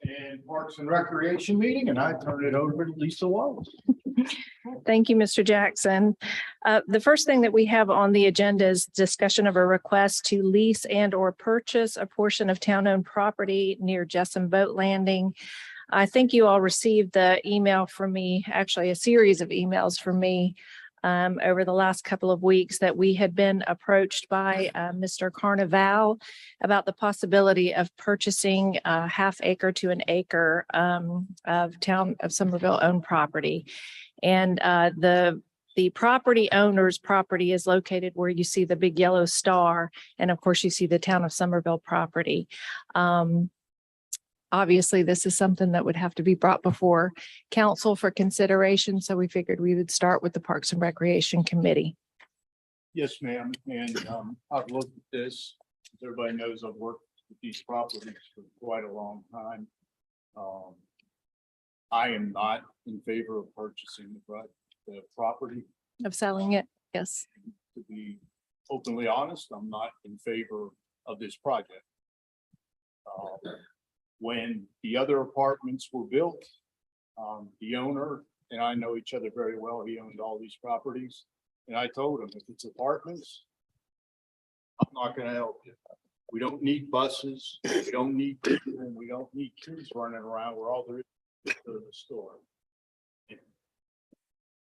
And Parks and Recreation meeting, and I turn it over to Lisa Wallace. Thank you, Mr. Jackson. The first thing that we have on the agenda is discussion of a request to lease and or purchase a portion of town-owned property near Jessen Boat Landing. I think you all received the email from me, actually a series of emails from me over the last couple of weeks that we had been approached by Mr. Carnival about the possibility of purchasing a half acre to an acre of town of Somerville owned property. And the property owner's property is located where you see the big yellow star. And of course, you see the town of Somerville property. Obviously, this is something that would have to be brought before council for consideration. So we figured we would start with the Parks and Recreation Committee. Yes, ma'am. And I've looked at this. As everybody knows, I've worked with these properties for quite a long time. I am not in favor of purchasing the property. Of selling it, yes. To be openly honest, I'm not in favor of this project. When the other apartments were built, the owner and I know each other very well. He owned all these properties. And I told him, if it's apartments, I'm not gonna help you. We don't need buses, we don't need people, and we don't need kids running around where all there is to the store.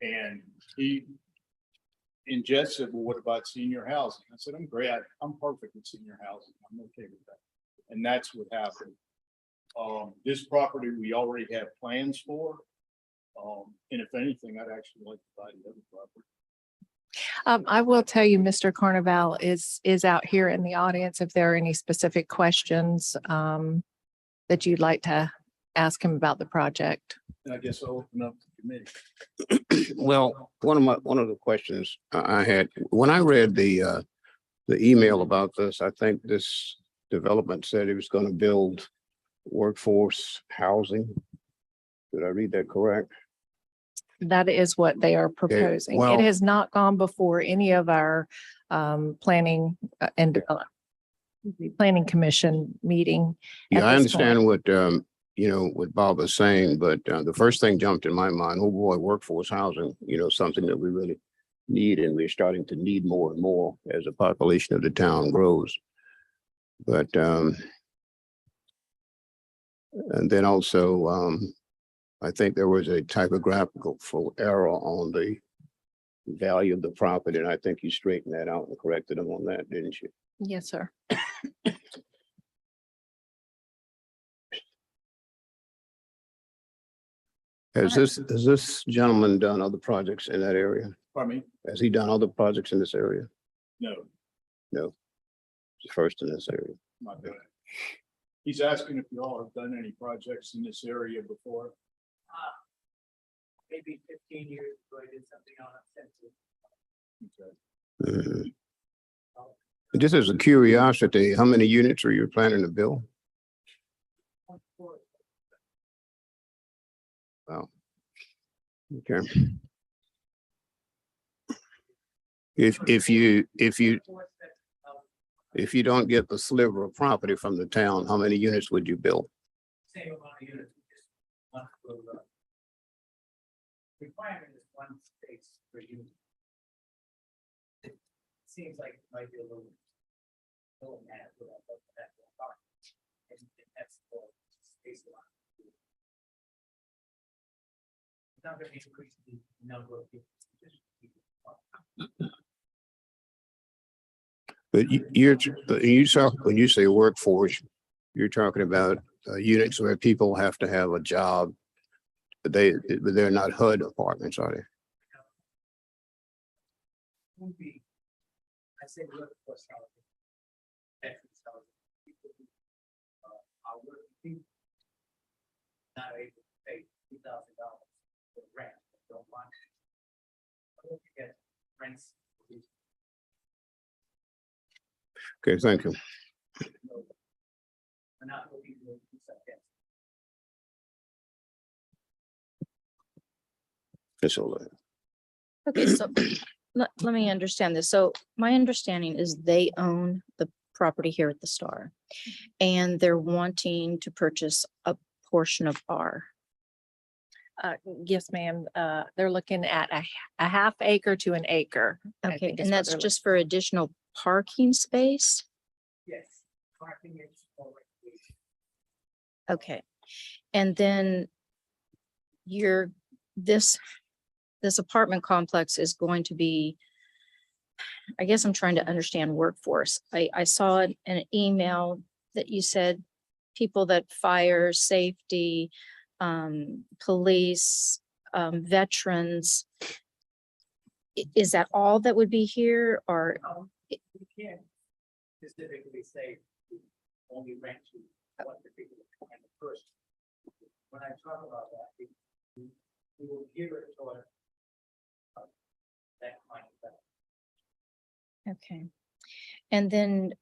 And he, and Jess said, well, what about senior housing? I said, I'm great. I'm perfect with senior housing. I'm okay with that. And that's what happened. This property, we already have plans for. And if anything, I'd actually like to buy the other property. I will tell you, Mr. Carnival is out here in the audience. If there are any specific questions that you'd like to ask him about the project. And I guess I'll open up the committee. Well, one of the questions I had, when I read the email about this, I think this development said it was going to build workforce housing. Did I read that correct? That is what they are proposing. It well- has not gone before any of our planning and planning commission meeting. Yeah, at I this point. understand what, what Bob was saying, but the first thing jumped in my mind, oh boy, workforce housing, something that we really need, and we're starting to need more and more as the population of the town grows. But, and then also, I think there was a typographical error on the value of the property, and I think you straightened that out and corrected them on that, didn't you? Yes, sir. Has this gentleman done other projects in that area? Pardon me? Has he done other projects in this area? No, No. He's first in this area. not doing it. He's asking if you all have done any projects in this area before. Maybe 15 years ago, I did something on a census. Okay. Just as a curiosity, how many units are you planning to build? Wow. Okay. If you don't get the sliver of property from the town, how many units would you build? Same amount of units, just one per row. Requirement is one space per unit. It seems like it might be a little mad with that, but that's the part. And that's the space a lot. It's not going to increase the number of people. But when you say workforce, you're talking about units where people have to have a job. But they're not HUD apartments, are they? Would be, I say workforce housing. Veterans housing. People who are working. Not able to pay $2,000 for rent, but don't want to. I hope you get rents. Okay, thank you. We're not looking to do something. That's all right. Okay, so let me understand this. So my understanding is they own the property here at the Star. And they're wanting to purchase a portion of R. Yes, ma'am. They're looking at a half acre to an acre. I Okay, think is and what that's they're just for additional parking space? Yes, parking is for recreation. Okay. And then this apartment complex is going to be, I guess I'm trying to understand workforce. I saw in an email that you said people that fire, safety, police, veterans. Is that all that would be here or? We can't specifically say we only rent to one particular kind of person. When I talk about that, we will give it toward that kind of thing. Okay. And then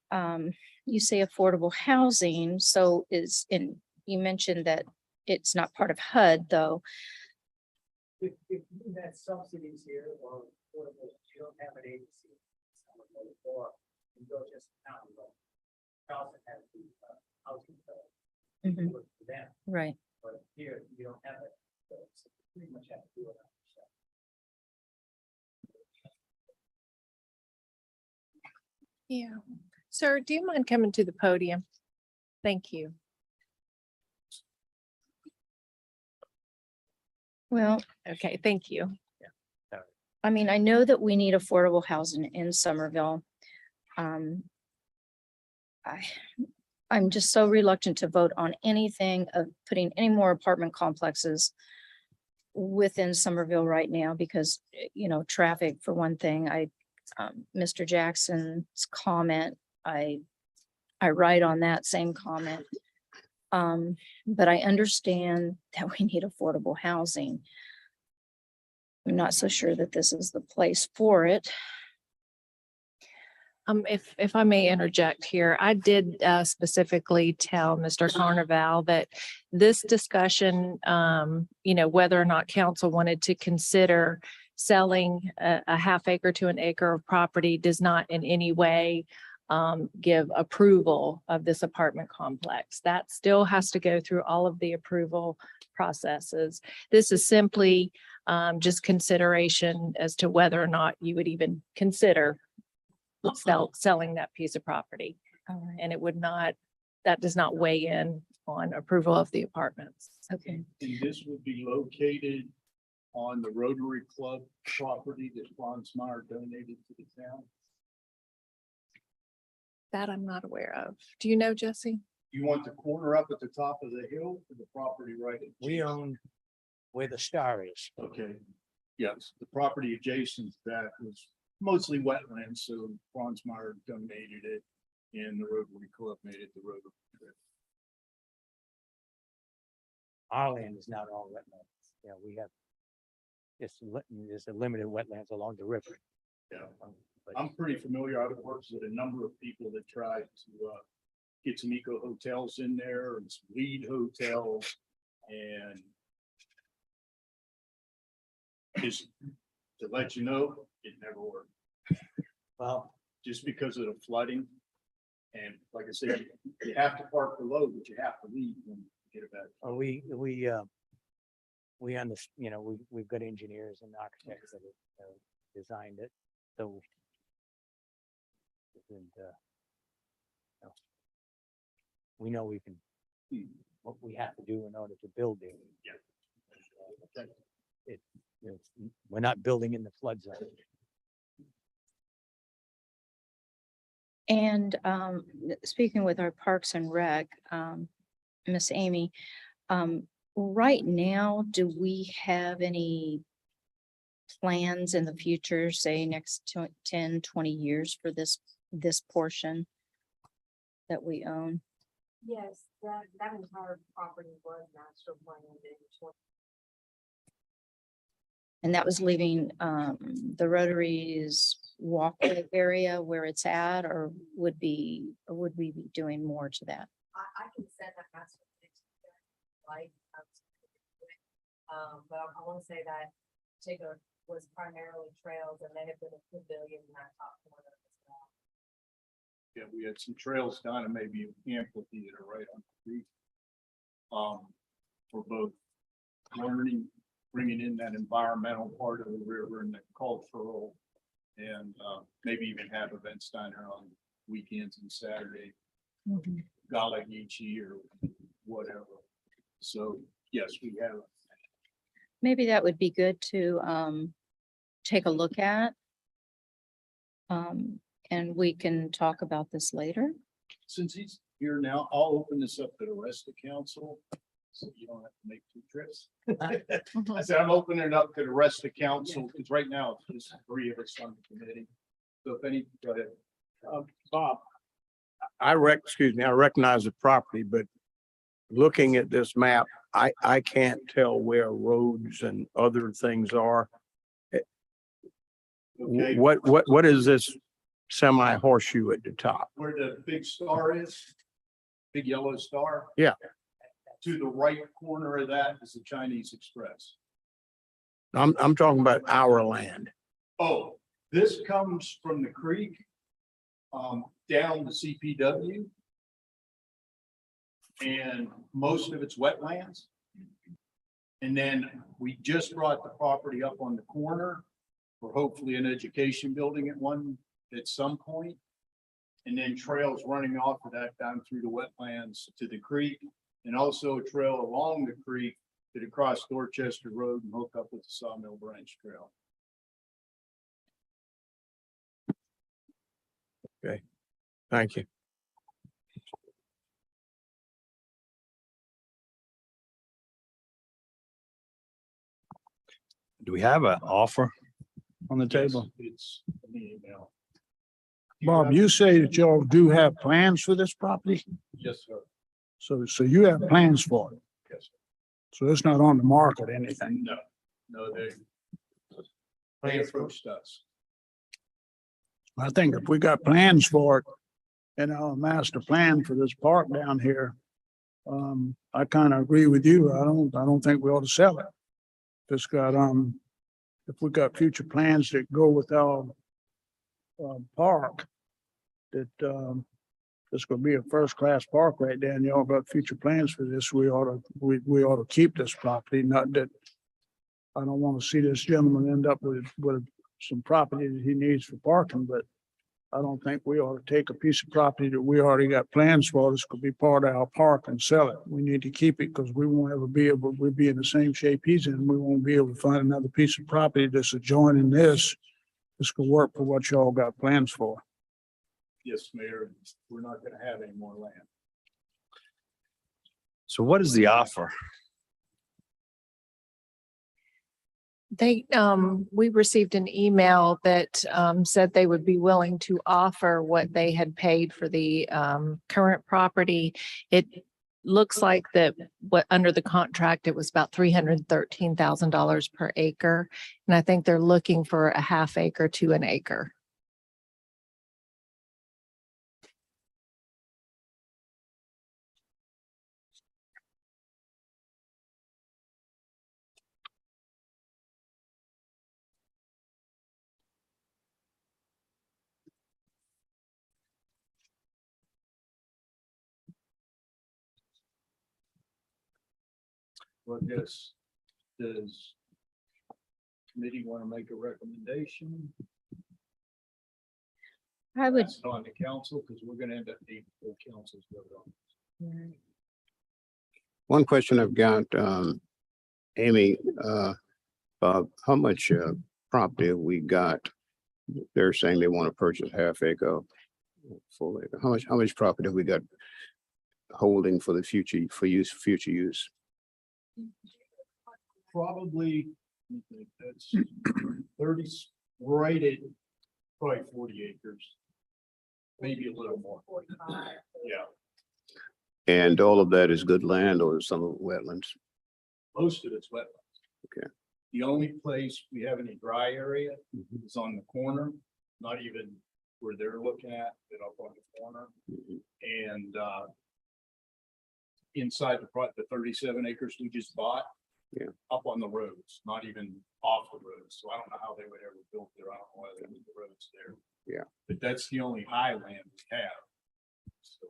you say affordable housing, so you mentioned that it's not part of HUD though. If you had subsidies here or you don't have an agency, or you go just county, Charleston has the housing code. Mhm. Work for them, Right. but here you don't have it, so you pretty much have to do it on yourself. Yeah. Sir, do you mind coming to the podium? Thank you. Well, Okay, thank you. I mean, I know that we need affordable housing in Somerville. I'm just so reluctant to vote on anything of putting any more apartment complexes within Somerville right now because, traffic for one thing, Mr. Jackson's comment, I write on that same comment. But I understand that we need affordable housing. I'm not so sure that this is the place for it. If I may interject here, I did specifically tell Mr. Carnival that this discussion, whether or not council wanted to consider selling a half acre to an acre of property does not in any way give approval of this apartment complex. That still has to go through all of the approval processes. This is simply just consideration as to whether or not you would even consider selling that piece of property. All right. And that does not weigh in on approval of the apartments. Okay. And this would be located on the Rotary Club property that Franz Meyer donated to the town. That I'm not aware of. Do you know, Jesse? You want the corner up at the top of the hill or the property right? We own where the Star is. Okay, yes, the property adjacent to that was mostly wetlands, so Franz Meyer donated it and the Rotary Club made it the Rotary Club. Our land is not all wetlands. Yeah, we have. There's a limited wetlands along the river. Yeah, But I'm pretty familiar. I've worked with a number of people that tried to get some eco hotels in there and some lead hotels and just to let you know, it never worked. well, Just because of the flooding. And like I said, you have to park below, but you have to leave when you get it back. we we've got engineers and architects that have designed it. So. And, we know we can, what we have to do in order to build it. Okay. We're not building in the flood zone. And speaking with our Parks and Rec, Miss Amy, right now, do we have any plans in the future, say next 10, 20 years for this portion that we own? Yes, that entire property was master planned in 20. And that was leaving the Rotary's walkway area where it's at, or would we be doing more to that? I can send that master plan to you guys, like, but I want to say that particular was primarily trails and may have been a pavilion in that top corner as well. Yeah, we had some trails down and maybe an amphitheater right on the creek. For both learning, bringing in that environmental part of the river and the cultural. And maybe even have events down there on weekends and Saturday, Gala Geechee or whatever. So, yes, we have. Maybe that would be good to take a look at. And we can talk about this later. Since he's here now, I'll open this up to the rest of council. So you don't have to make 2 trips. I said, I'm opening it up to the rest of council, because right now it's just 3 of us on the committee. So if any, go ahead. Bob, I recognize the property, but looking at this map, I can't tell where roads and other things are. Okay, What is this semi horseshoe at the top? where the big star is, big yellow star. Yeah. To the right corner of that is the Chinese Express. I'm talking about our land. Oh, this comes from the creek down to CPW. And most of it's wetlands. And then we just brought the property up on the corner for hopefully an education building at some point. And then trails running off of that down through the wetlands to the creek, and also a trail along the creek to cross Dorchester Road and hook up with the Sawmill Branch Trail. Thank you. Do we have an offer on the Yes, table? it's an email. Bob, you say that y'all do have plans for this property? Yes, sir. So you have plans for it? Yes. So it's not on the market or anything? No, they approached us. I think if we got plans for it and our master plan for this park down here, I kind of agree with you. I don't think we ought to sell it. It's got, if we got future plans that go with our park, that, it's gonna be a first-class park right there, and y'all got future plans for this, we ought to keep this property, not that I don't want to see this gentleman end up with some property that he needs for parking, but I don't think we ought to take a piece of property that we already got plans for, this could be part of our park, and sell it. We need to keep it because we won't ever be able, we'll be in the same shape he's in. We won't be able to find another piece of property that's adjoining this. This could work for what y'all got plans for. Yes, Mayor, we're not gonna have any more land. So what is the offer? We received an email that said they would be willing to offer what they had paid for the current property. It looks like that under the contract, it was about $313,000 per acre. And I think they're looking for a half acre to an acre. Well, yes, does committee want to make a recommendation? I would, Pass it on to council, because we're gonna end up needing full council's vote on. One question I've got, Amy, Bob, how much property have we got? They're saying they want to purchase half acre, full acre. How much property have we got holding for the future, future use? Probably, let me think, that's 30, right at probably 40 acres. Maybe a little more. 45. Yeah, And all of that is good land or some of it wetlands? most of it's wetlands. Okay. The only place we have any dry area is on the corner, not even where they're looking at, but up on the corner. And inside the 37 acres we just bought. Yeah. Up on the roads, not even off the roads. So I don't know how they would ever build there. I don't know why they moved the roads there. Yeah. But that's the only high land we have. so.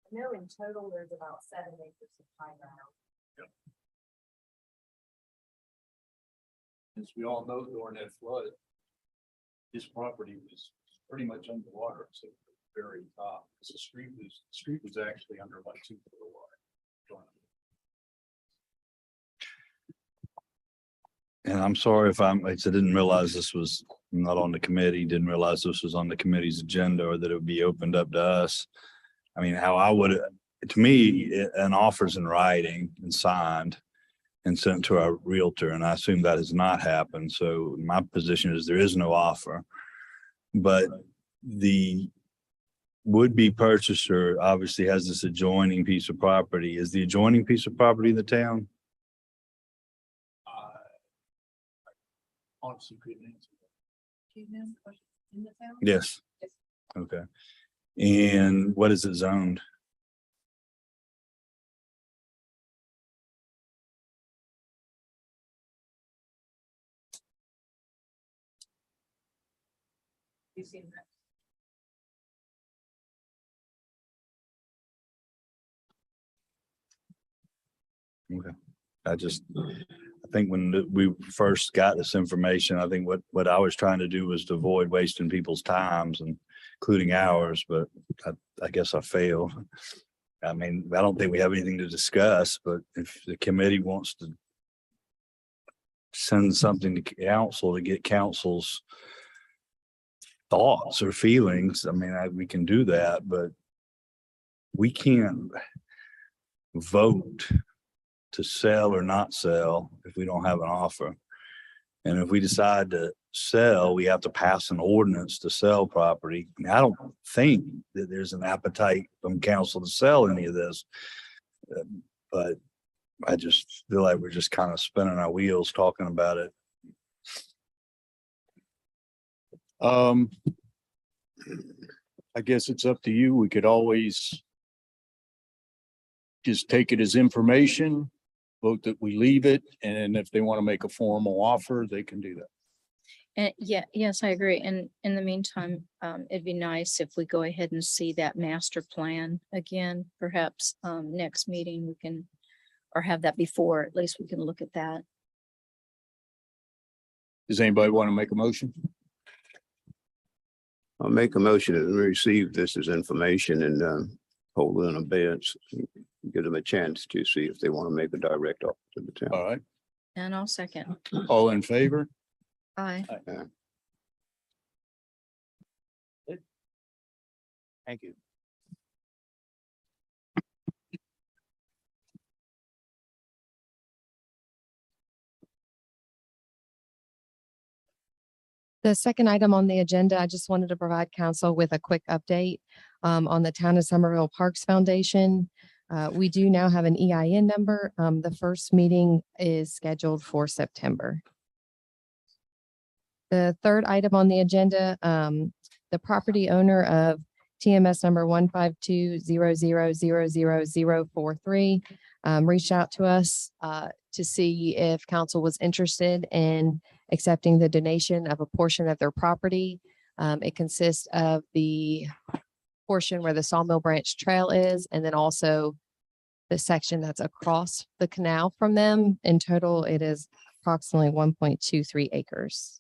I know in total, there's about 7 acres of high ground. As we all know, during that flood, this property was pretty much underwater, except for the very top, because the street was actually under like 2 foot of water. And I'm sorry if I didn't realize this was not on the committee, didn't realize this was on the committee's agenda or that it would be opened up to us. I mean, how I would, to me, an offer's in writing and signed and sent to our Realtor, and I assume that has not happened. So my position is there is no offer. But the would-be purchaser obviously has this adjoining piece of property. Is the adjoining piece of property the town? Honestly, couldn't answer that. Yes. Okay. And what is it zoned? You seen that? I think when we first got this information, I think what I was trying to do was to avoid wasting people's times and including ours, but I guess I failed. I mean, I don't think we have anything to discuss, but if the committee wants to send something to council to get council's thoughts or feelings, I mean, we can do that, but we can't vote to sell or not sell if we don't have an offer. And if we decide to sell, we have to pass an ordinance to sell property. I mean, I don't think that there's an appetite from council to sell any of this. But I just feel like we're just kind of spinning our wheels talking about it. I guess it's up to you. We could always just take it as information, vote that we leave it, and if they want to make a formal offer, they can do that. And yes, I agree. And in the meantime, it'd be nice if we go ahead and see that master plan again, perhaps, next meeting we can, or have that before, at least we can look at that. Does anybody want to make a motion? I'll make a motion that we receive this as information and hold in abeyance. Give them a chance to see if they want to make a direct offer to the town. All right, And I'll second. all in favor? Aye. Thank you. The second item on the agenda, I just wanted to provide council with a quick update on the Town of Somerville Parks Foundation. We do now have an EIN number. The first meeting is scheduled for September. The third item on the agenda, the property owner of TMS number 15200000043 reached out to us to see if council was interested in accepting the donation of a portion of their property. It consists of the portion where the Sawmill Branch Trail is, and then also the section that's across the canal from them. In total, it is approximately 1.23 acres.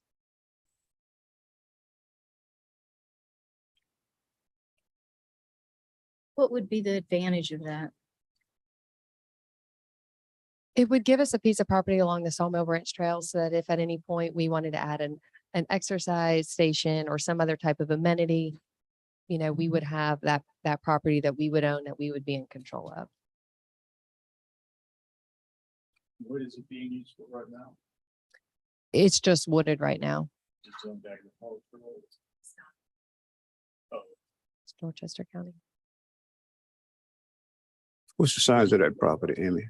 What would be the advantage of that? It would give us a piece of property along the Sawmill Branch Trail so that if at any point we wanted to add an exercise station or some other type of amenity, you know, we would have that property that we would own, that we would be in control of. What is it being used for right now? It's just wooded right now. It's owned agricultural. It's Dorchester County. What's the size of that property, Amy?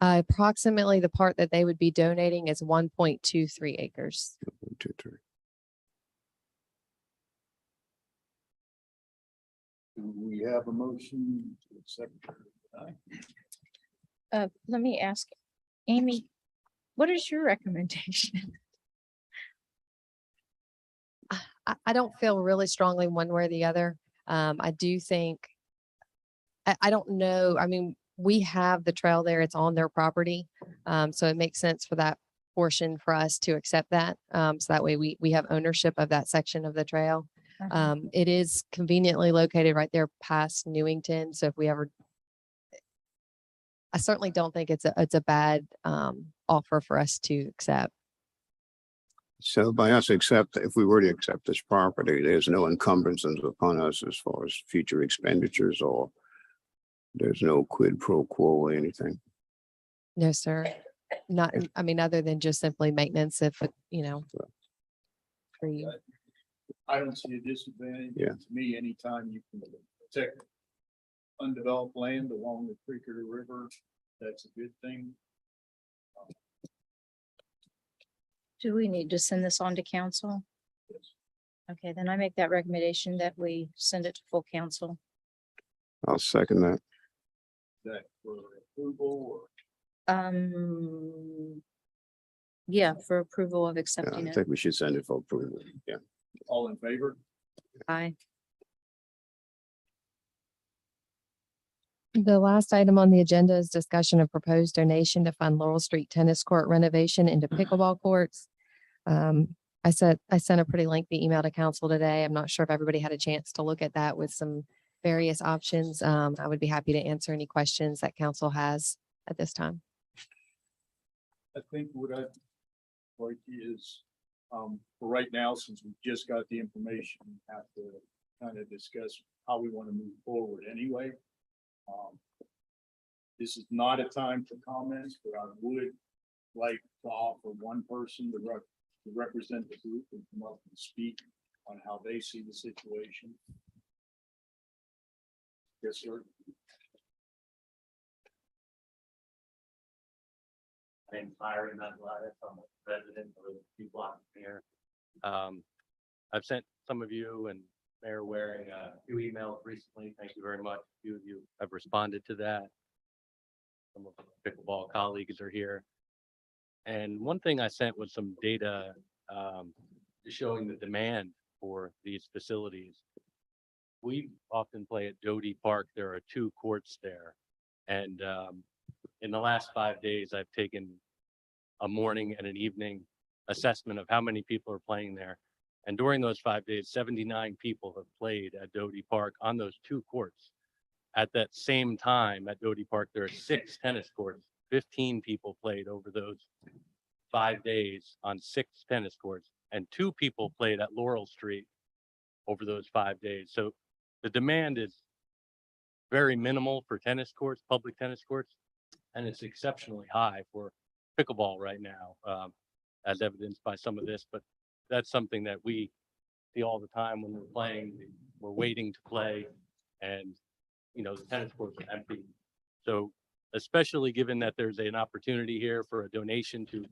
Approximately the part that they would be donating is 1.23 acres. 2, 3. Do we have a motion to accept? Let me ask, Amy, what is your recommendation? I don't feel really strongly one way or the other. I do think, I don't know, I mean, we have the trail there, it's on their property. So it makes sense for that portion for us to accept that. So that way we have ownership of that section of the trail. It is conveniently located right there past Newington. So if we ever, I certainly don't think it's a bad offer for us to accept. So by us accept, if we were to accept this property, there's no encumbrances upon us as far as future expenditures, or there's no quid pro quo or anything. No, sir. Not, I mean, other than just simply maintenance if, for you. I don't see a disadvantage. Yeah. To me, anytime you can protect undeveloped land along the creek or the river, that's a good thing. Do we need to send this on to council? Yes. Okay, then I make that recommendation that we send it to full council. I'll second that. That for approval or Yeah, for approval of Yeah, accepting I it. think we should send it for approval. Yeah. all in favor? Aye. The last item on the agenda is discussion of proposed donation to fund Laurel Street Tennis Court renovation into pickleball courts. I sent a pretty lengthy email to council today. I'm not sure if everybody had a chance to look at that with some various options. I would be happy to answer any questions that council has at this time. I think what I'd like is, for right now, since we just got the information, we have to kind of discuss how we want to move forward anyway. This is not a time for comments, but I would like to offer one person to represent the group and come up and speak on how they see the situation. Yes, sir. My name's Myron Mazzalata. I'm a resident of a few blocks from here. I've sent some of you and Mayor Waring a few emails recently. Thank you very much. A few of you have responded to that. Some of the pickleball colleagues are here. And one thing I sent was some data showing the demand for these facilities. We often play at Doty Park. There are 2 courts there. And in the last 5 days, I've taken a morning and an evening assessment of how many people are playing there. And during those 5 days, 79 people have played at Doty Park on those 2 courts. At that same time at Doty Park, there are 6 tennis courts. 15 people played over those 5 days on 6 tennis courts, and 2 people played at Laurel Street over those 5 days. So the demand is very minimal for tennis courts, public tennis courts, and it's exceptionally high for pickleball right now, as evidenced by some of this. But that's something that we see all the time when we're playing. We're waiting to play, and the tennis courts are empty. So especially given that there's an opportunity here for a donation to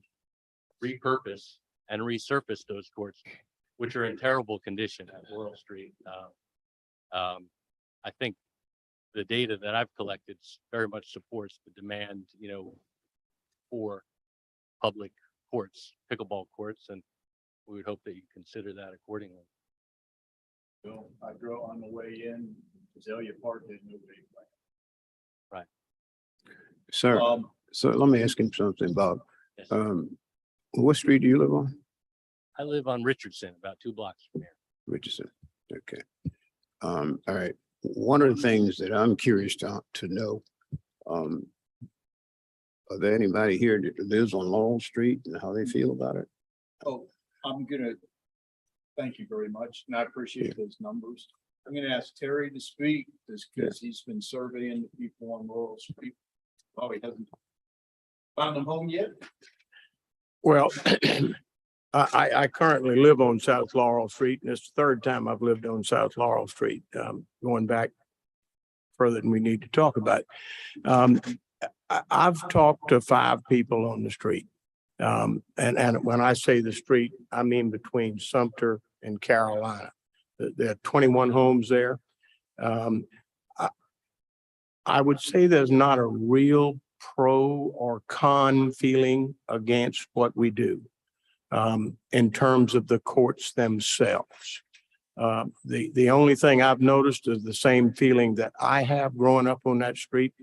repurpose and resurface those courts, which are in terrible condition at Laurel Street. I think the data that I've collected very much supports the demand, for public courts, pickleball courts, and we would hope that you consider that accordingly. So I drove on the way in, Azalea Park, there's nobody playing. Sir, so let me ask him something, Bob. Yes. What street do you live on? I live on Richardson, about 2 blocks from here. Richardson. Okay. All right. One of the things that I'm curious to know, are there anybody here that lives on Laurel Street and how they feel about it? Oh, I'm gonna, thank you very much, and I appreciate those numbers. I'm gonna ask Terry to speak, because he's been surveying the people on Laurel Street. Oh, he hasn't found them home yet? Well, I currently live on South Laurel Street, and it's the 3rd time I've lived on South Laurel Street, going back further than we need to talk about. I've talked to 5 people on the street. And when I say the street, I mean between Sumter and Carolina. There are 21 homes there. I would say there's not a real pro or con feeling against what we do in terms of the courts themselves. The only thing I've noticed is the same feeling that I have growing up on that street.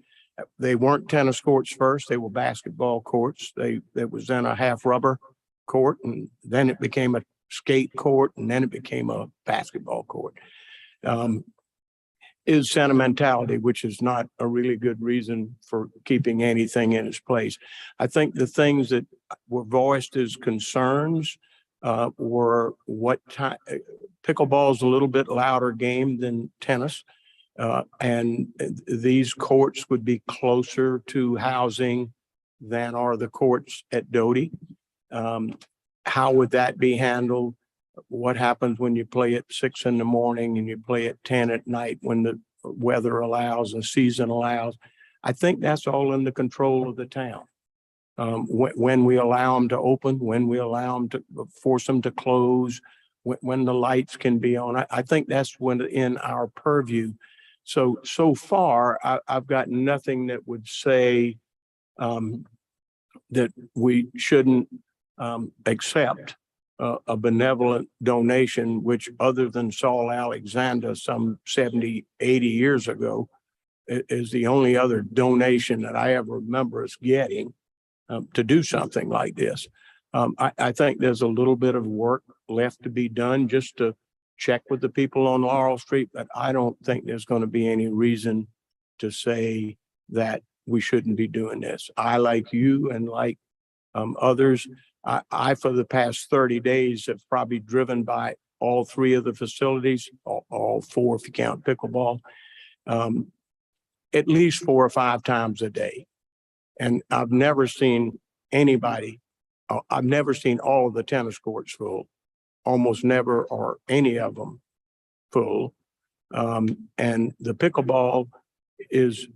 They weren't tennis courts first, they were basketball courts. There was then a half rubber court, and then it became a skate court, and then it became a basketball court. Is sentimentality, which is not a really good reason for keeping anything in its place. I think the things that were voiced as concerns were what time, pickleball is a little bit louder game than tennis. And these courts would be closer to housing than are the courts at Doty. How would that be handled? What happens when you play at 6 in the morning and you play at 10 at night when the weather allows and season allows? I think that's all in the control of the town. When we allow them to open, when we allow them to force them to close, when the lights can be on, I think that's when in our purview. So far, I've got nothing that would say that we shouldn't accept a benevolent donation, which other than Saul Alexander some 70, 80 years ago, is the only other donation that I ever remember us getting to do something like this. I think there's a little bit of work left to be done just to check with the people on Laurel Street, but I don't think there's going to be any reason to say that we shouldn't be doing this. I, like you and like others, I, for the past 30 days, have probably driven by all three of the facilities, all four if you count pickleball, at least 4 or 5 times a day. And I've never seen anybody, I've never seen all of the tennis courts full, almost never or any of them full. And the pickleball is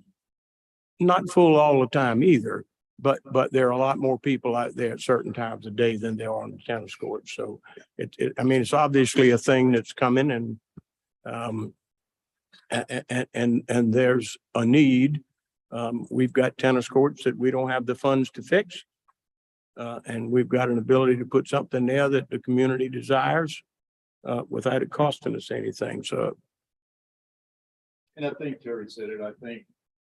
not full all the time either. But there are a lot more people out there at certain times of day than there are on the tennis court. So I mean, it's obviously a thing that's coming, and there's a need. We've got tennis courts that we don't have the funds to fix. And we've got an ability to put something there that the community desires without it costing us anything. So. And I think Terry said it. I think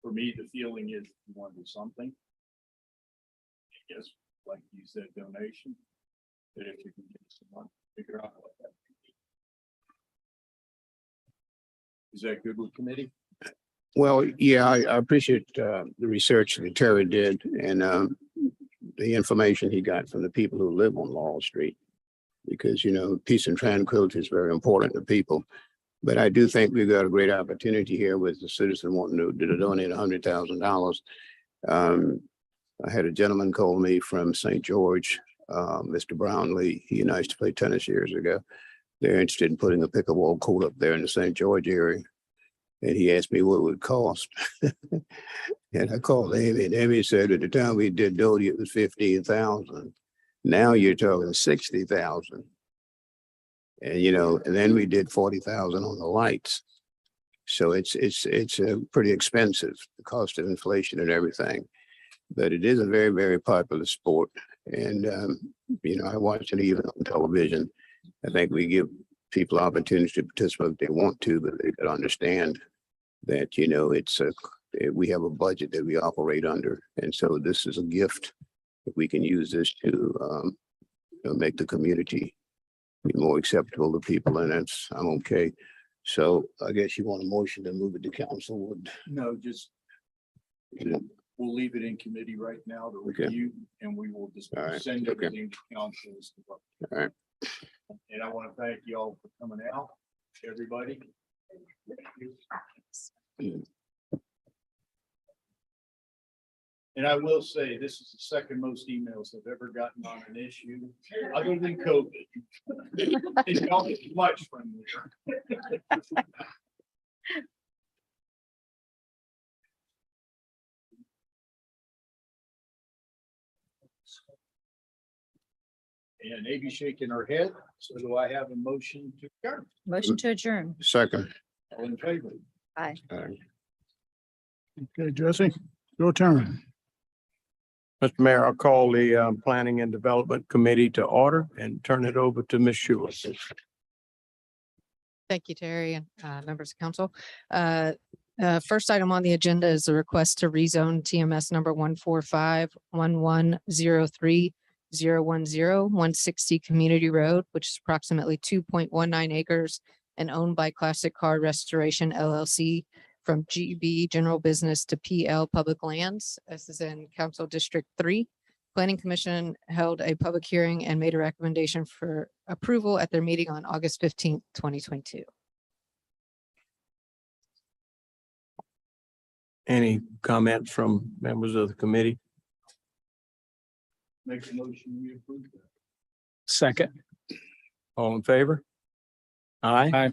for me, the feeling is you want to do something. Yes, like you said, donation, that if you can get someone, figure out what that can be. Is that good with committee? Well, yeah, I appreciate the research that Terry did and the information he got from the people who live on Laurel Street. Because, you know, peace and tranquility is very important to people. But I do think we've got a great opportunity here with the citizen wanting to donate $100,000. I had a gentleman call me from St. George, Mr. Brownlee. He and I used to play tennis years ago. They're interested in putting a pickleball court up there in the St. George area. And he asked me what it would cost. And I called Amy, and Amy said at the time we did Doty, it was $15,000. Now you're talking $60,000. And, you know, and then we did $40,000 on the lights. So it's pretty expensive, the cost of inflation and everything. But it is a very, very popular sport. And, you know, I watch it even on television. I think we give people opportunities to participate if they want to, but they gotta understand that, you know, we have a budget that we operate under. And so this is a gift. If we can use this to you know, make the community be more acceptable to people, and I'm okay. So I guess you want a motion to move it to council would. No, just we'll leave it in committee right now to Okay. review, and we will just All right, send okay. everything to council. All right. And I want to thank you all for coming out, everybody. And I will say, this is the second most emails I've ever gotten on an issue, other than COVID. It's not much friendlier. And Amy shaking her head. So do I have a motion to adjourn? Motion to adjourn. Second. All in favor? Aye. All right. Okay, Jesse, your turn. Mr. Mayor, I'll call the Planning and Development Committee to order and turn it over to Ms. Schuler. Thank you, Terry, and members of council. First item on the agenda is a request to rezone TMS number 145-1103-010-160 Community Road, which is approximately 2.19 acres and owned by Classic Car Restoration LLC from GB General Business to PL Public Lands. This is in Council District 3. Planning Commission held a public hearing and made a recommendation for approval at their meeting on August 15th, 2022. Any comments from members of the committee? Make a motion, we approve that. Second. All in favor? Aye. Aye.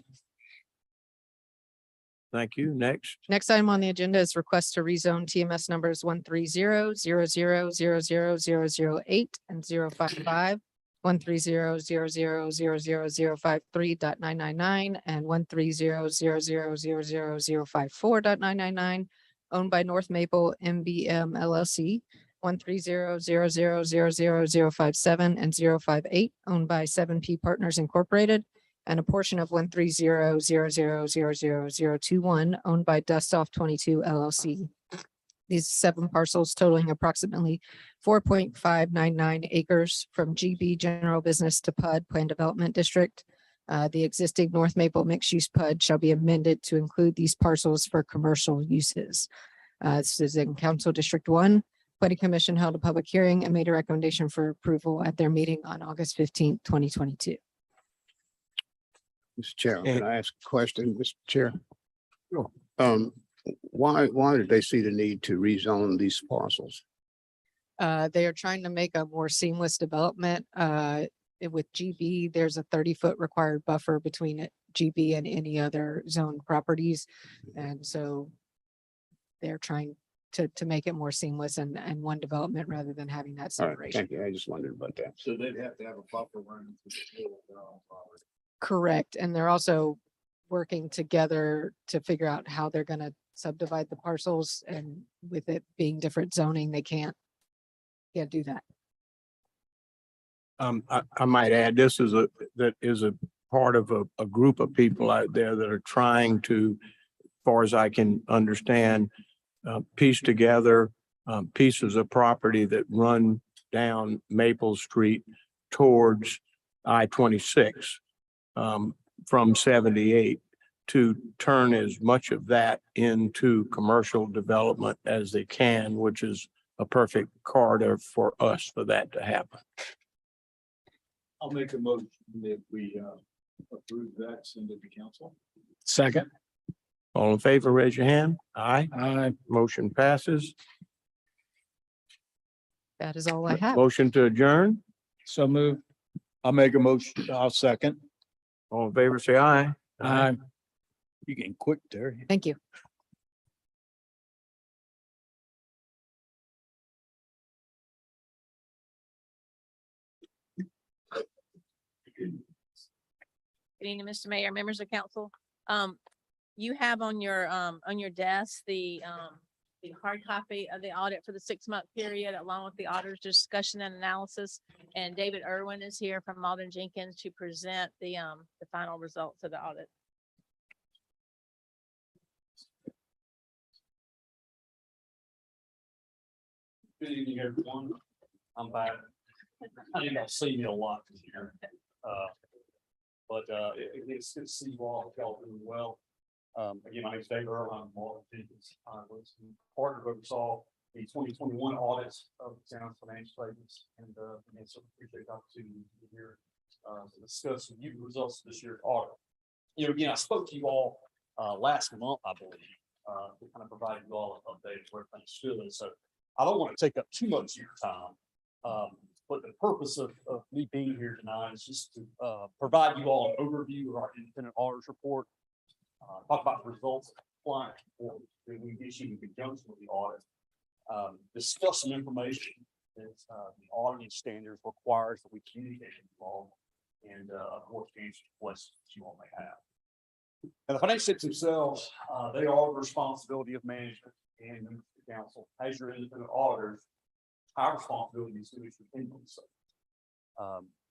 Thank you. Next. Next item on the agenda is request to rezone TMS numbers 130-00000008 and 055, 130-00000053.999 and 130-00000054.999, owned by North Maple MBM LLC, 130-00000057 and 058, owned by 7P Partners Incorporated, and a portion of 130-00000021 owned by Dust Off 22 LLC. These 7 parcels totaling approximately 4.599 acres from GB General Business to PUD Plan Development District. The existing North Maple mixed-use PUD shall be amended to include these parcels for commercial uses. This is in Council District 1. Planning Commission held a public hearing and made a recommendation for approval at their meeting on August 15th, 2022. Mr. Chair, Yeah. can I ask a question, Mr. Chair? Sure. Why did they see the need to rezone these parcels? They are trying to make a more seamless development. With GB, there's a 30-foot required buffer between GB and any other zoned properties. And so they're trying to make it more seamless and one development rather than having that All right, separation. thank you. I just wondered about that. So they'd have to have a buffer running through the middle of their own property. Correct. And they're also working together to figure out how they're going to subdivide the parcels, and with it being different zoning, they can't do that. I might add, this is a part of a group of people out there that are trying to, as far as I can understand, piece together pieces of property that run down Maple Street towards I-26 from 78, to turn as much of that into commercial development as they can, which is a perfect corridor for us for that to happen. I'll make a motion that we approve that, send it to council. Second. All in favor, raise your hand. Aye. Aye. Motion passes. That is all I have. Motion to adjourn. So moved. I'll make a motion. I'll second. All in favor, say aye. Aye. You getting quick, Terry. Thank you. Good evening, Mr. Mayor, members of council. You have on your desk the hard copy of the audit for the 6-month period, along with the auditor's discussion and analysis. And David Irwin is here from Malden Jenkins to present the final results of the audit. Good evening, everyone. I'm back. I think I'll see me a lot this year. But it's good to see you all. Y'all doing well. Again, my name is David Earl. I'm Malden Jenkins. I was part of oversaw the 2021 audits of the town's financial statements, and so appreciate the opportunity to be here to discuss with you the results of this year's audit. Again, I spoke to you all last month, I believe, to kind of provide you all an update of where things stood. So I don't want to take up too much of your time. But the purpose of me being here tonight is just to provide you all an overview of our independent auditors report, talk about the results of the compliance report that we issued in conjunction with the audit, discuss some information that the auditing standards requires that we communicate with you all, and of course, answer questions that you all may have. Now, the financial statements themselves, they are the responsibility of management and the council. As your independent auditors, our responsibility is to issue opinions.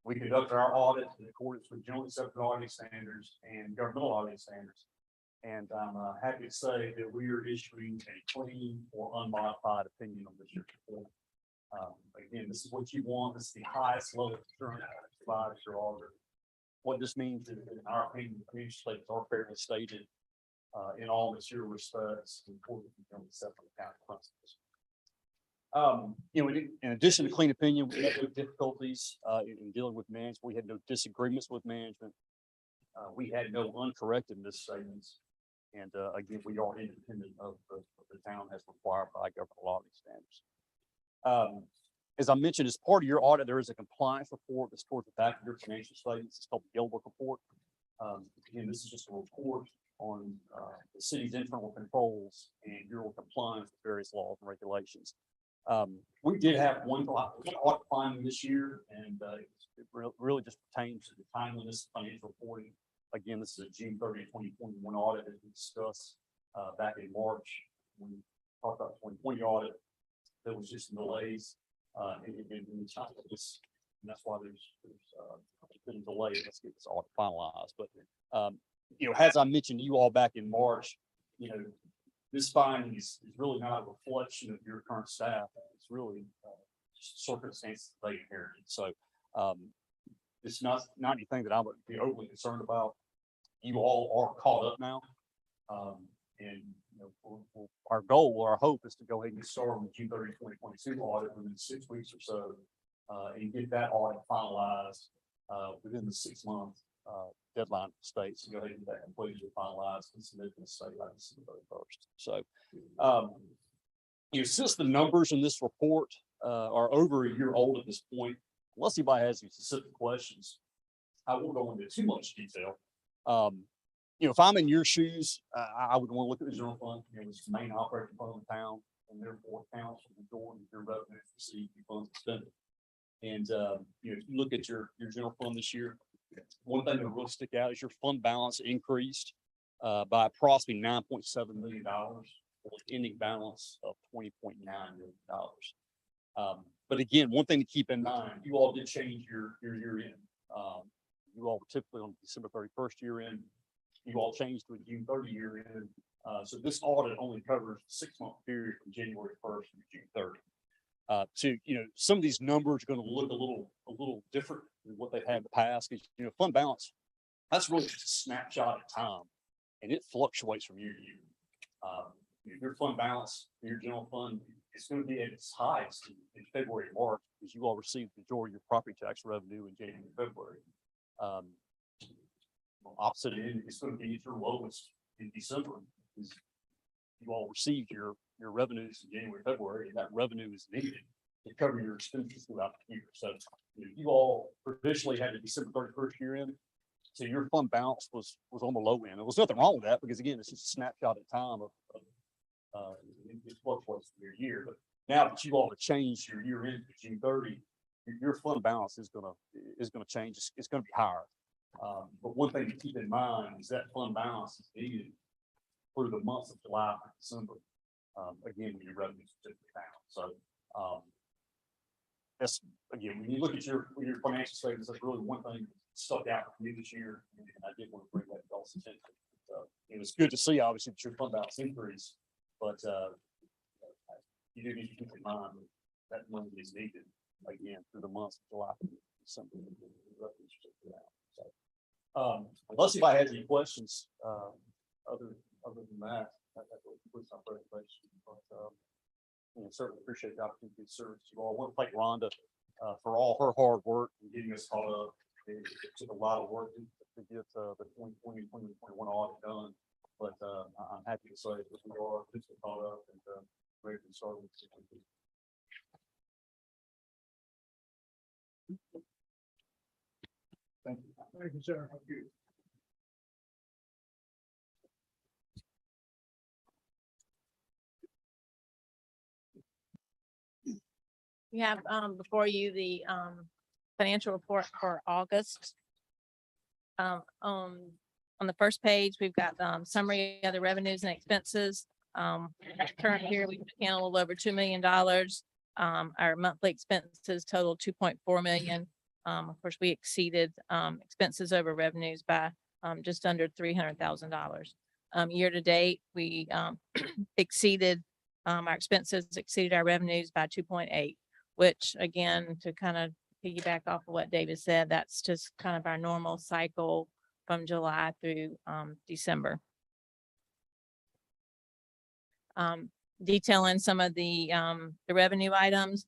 We conduct our audit in accordance with generally accepted auditing standards and governmental auditing standards. And I'm happy to say that we are issuing a clean or unmodified opinion on this year's report. Again, this is what you want. This is the highest level of assurance provided to your auditor. What this means is, in our opinion, the financial statements are fairly stated in all material respects, in accordance with generally accepted accounting principles. You know, in addition to clean opinion, we had no difficulties in dealing with management. We had no disagreements with management. We had no uncorrected misstatements. And again, we are independent of the town as required by governmental auditing standards. As I mentioned, as part of your audit, there is a compliance report that's towards the back of your financial statements. It's called the Gilbert Report. Again, this is just a report on the city's internal controls and your compliance with various laws and regulations. We did have one audit finding this year, and it really just pertains to the timeliness of financial reporting. Again, this is a June 30, 2021 audit that we discussed back in March. When we talked about the 2020 audit, there was just delays in China. And that's why there's been a delay. Let's get this audit finalized. But you know, as I mentioned to you all back in March, you know, this finding is really not a reflection of your current staff. It's really just circumstances they inherited. So it's not anything that I would be overly concerned about. You all are caught up now. And you know, our goal or our hope is to go ahead and start on the June 30, 2022 audit within 6 weeks or so, and get that audit finalized within the 6-month deadline for states to go ahead and get that completed and finalized and submitted to the state by December 31st. So, you know, since the numbers in this report are over a year old at this point, unless anybody has any specific questions, I won't go into too much detail. You know, if I'm in your shoes, I would want to look at the general fund. You know, it's the main operating fund in town, and therefore counts for the majority of your revenue received, your funds expended. And you know, if you look at your general fund this year, one thing that will really stick out is your fund balance increased by approximately $9.7 million, with an ending balance of $20.9 million. But again, one thing to keep in mind, you all did change your year end. You all were typically on December 31st year end. You all changed to a June 30 year end. So this audit only covers the 6-month period from January 1st to June 30. So, you know, some of these numbers are going to look a little different than what they've had in the past. Because, you know, fund balance, that's really just a snapshot of time, and it fluctuates from year to year. Your fund balance, your general fund, is going to be at its highest in February and March, because you all receive the majority of your property tax revenue in January and February. Opposite end, it's going to be at your lowest in December, because you all received your revenues in January, February, and that revenue is needed to cover your expenses throughout the year. So you all traditionally had a December 31st year end, so your fund balance was on the low end. There was nothing wrong with that, because again, it's just a snapshot of time of it fluctuates from year. But now that you all have changed your year end to June 30, your fund balance is gonna change. It's gonna be higher. But one thing to keep in mind is that fund balance is needed through the months of July and December. Again, when your revenues are typically down. So that's, again, when you look at your financial statements, that's really one thing that stuck out for me this year, and I did want to bring that to y'all's attention. It was good to see, obviously, that your fund balance increase, but you do need to keep in mind that money is needed again through the months of July and December. So, unless anybody has any questions, other than that, that concludes our presentation. But you know, certainly appreciate the opportunity to serve you all. I want to thank Rhonda for all her hard work and getting us caught up. It took a lot of work to get the 2020-2021 audit done, but I'm happy to say that we are caught up and ready to start with. Thank you. Thank you, sir. Thank you. You have before you the financial report for August. On the first page, we've got summary of the revenues and expenses. Current year, we spent a little over $2 million. Our monthly expenses total $2.4 million. Of course, we exceeded, expenses over revenues by, just under $300,000. Year to date, we, exceeded, our expenses exceeded our revenues by 2.8, which again, to kind of piggyback off of what David said, that's just kind of our normal cycle from July through, December. Detailing some of the revenue items,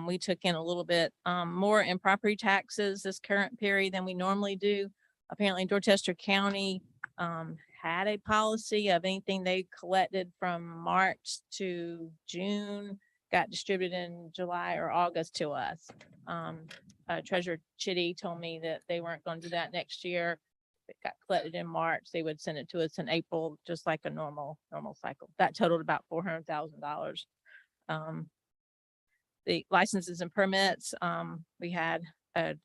we took in a little bit more in property taxes this current period than we normally do. Apparently Dorchester County had a policy of anything they collected from March to June got distributed in July or August to us. Treasurer Chitty told me that they weren't going to do that next year. If it got collected in March, they would send it to us in April, just like a normal cycle. That totaled about $400,000. The licenses and permits, we had a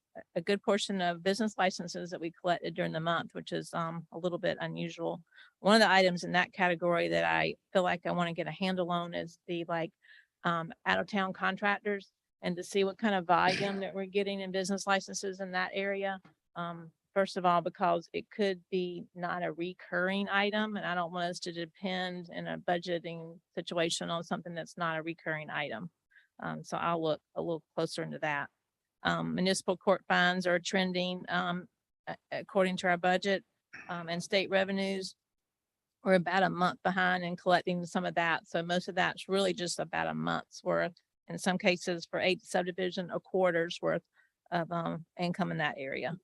good portion of business licenses that we collected during the month, which is a little bit unusual. One of the items in that category that I feel like I want to get a handle on is the out of town contractors, and to see what kind of volume that we're getting in business licenses in that area. First of all, because it could be not a recurring item, and I don't want us to depend in a budgeting situation on something that's not a recurring item. So I'll look a little closer into that. Municipal court fines are trending according to our budget, and state revenues. We're about a month behind in collecting some of that. So most of that's really just about a month's worth. In some cases for 8 subdivision, a quarter's worth of income in that area.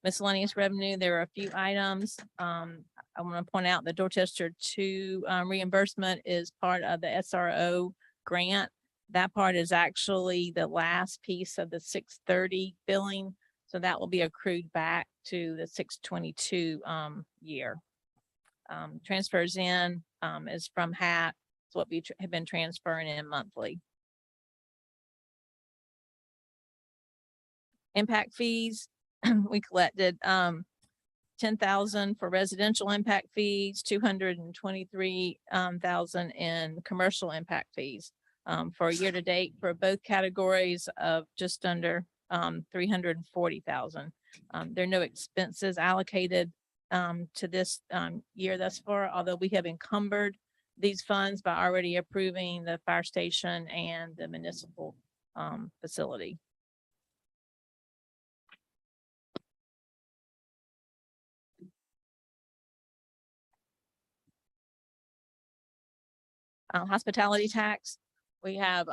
Miscellaneous revenue, there are a few items. I want to point out the Dorchester 2 reimbursement is part of the SRO grant. That part is actually the last piece of the 630 billing. So that will be accrued back to the 622 year. Transfers in is from HAT. It's what we have been transferring in monthly. Impact fees, we collected 10,000 for residential impact fees, 223,000 in commercial impact fees. For a year to date for both categories of just under 340,000. There are no expenses allocated to this year thus far, although we have encumbered these funds by already approving the fire station and the municipal facility. Hospitality tax, we have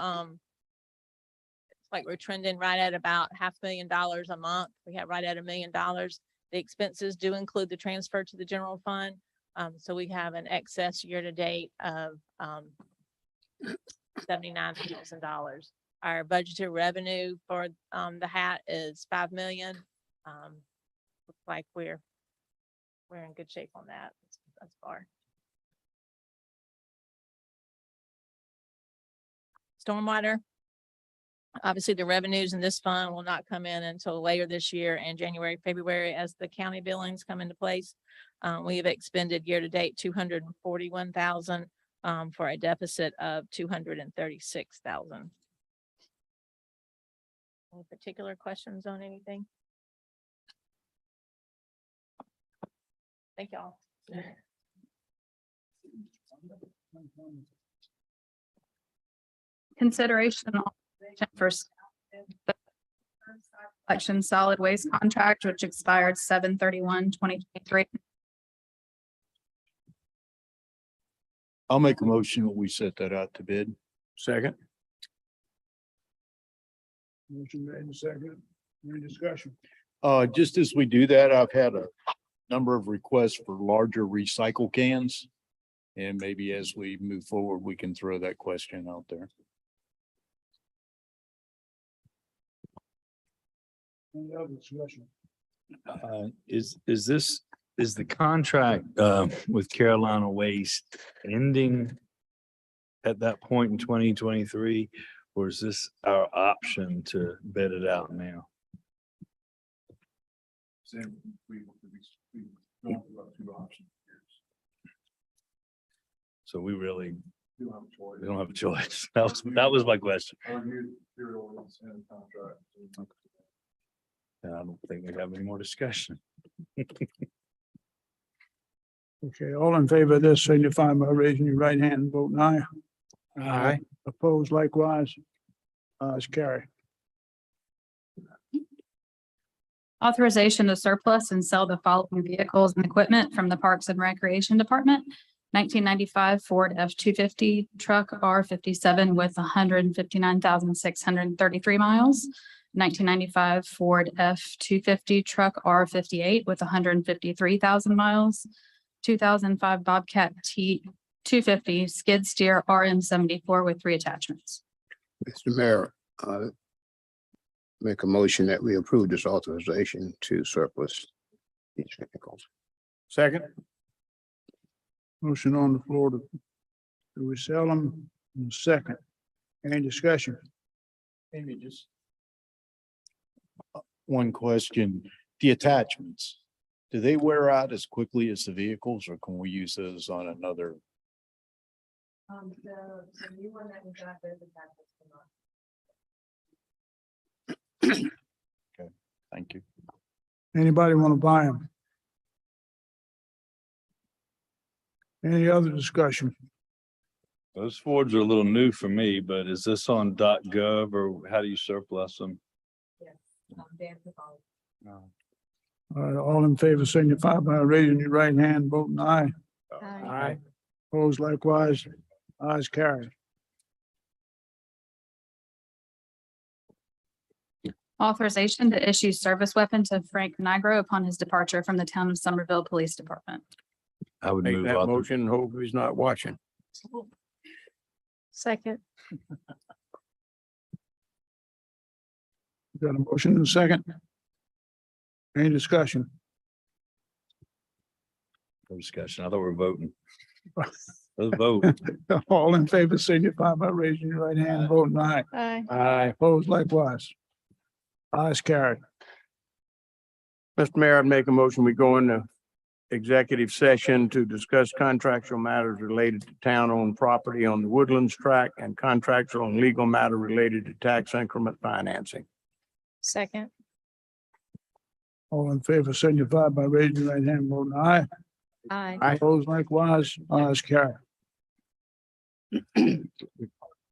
it's like we're trending right at about $500,000 a month. We have right at $1 million. The expenses do include the transfer to the general fund. So we have an excess year to date of $79,000. Our budgeted revenue for the HAT is $5 million. Looks like we're in good shape on that thus far. Stormwater. Obviously, the revenues in this fund will not come in until later this year in January, February, as the county billings come into place. We have expended year to date 241,000 for a deficit of 236,000. Any particular questions on anything? Thank y'all. Consideration for collection solid waste contract, which expired 7/31/2023. I'll make a motion that we set that out to bid. Second. Motion made and second. Any discussion? Just as we do that, I've had a number of requests for larger recycle cans. And maybe as we move forward, we can throw that question out there. Any other discussion? Is the contract with Carolina Waste ending at that point in 2023? Or is this our option to bid it out now? So we really You don't have a choice. We don't have a choice. That was my question. Our new serial lease and contract. I don't think we have any more discussion. Okay, all in favor of this signify by raising your right hand and voting aye. Aye. Opposed likewise. Ayes carry. Authorization to surplus and sell the following vehicles and equipment from the Parks and Recreation Department. 1995 Ford F-250 truck R57 with 159,633 miles. 1995 Ford F-250 truck R58 with 153,000 miles. 2005 Bobcat T-250 skid steer RM74 with 3 attachments. Mr. Mayor, make a motion that we approve this authorization to surplus these vehicles. Second. Motion on the floor to do we sell them? And second, any discussion? Maybe just one question, the attachments, do they wear out as quickly as the vehicles or can we use those on another? The new one that we got, there's a package from us. Okay, thank you. Anybody want to buy them? Any other discussion? Those Fords are a little new for me, but is this on .gov or how do you surplus them? Yes. Dan Pavone. All right, all in favor signify by raising your right hand, voting aye. Aye. Opposed likewise. Ayes carry. Authorization to issue service weapon to Frank Nigro upon his departure from the Town of Somerville Police Department. I would Make move. that motion. Hope he's not watching. Second. Got a motion and a second? Any discussion? No discussion. I thought we were voting. Let's vote. All in favor signify by raising your right hand, voting aye. Aye. Aye. Opposed likewise. Ayes carried. Mr. Mayor, I'd make a motion. We go into executive session to discuss contractual matters related to town-owned property on the Woodlands tract and contractual and legal matter related to tax increment financing. Second. All in favor signify by raising your right hand, voting aye. Aye. Opposed likewise. Ayes carried.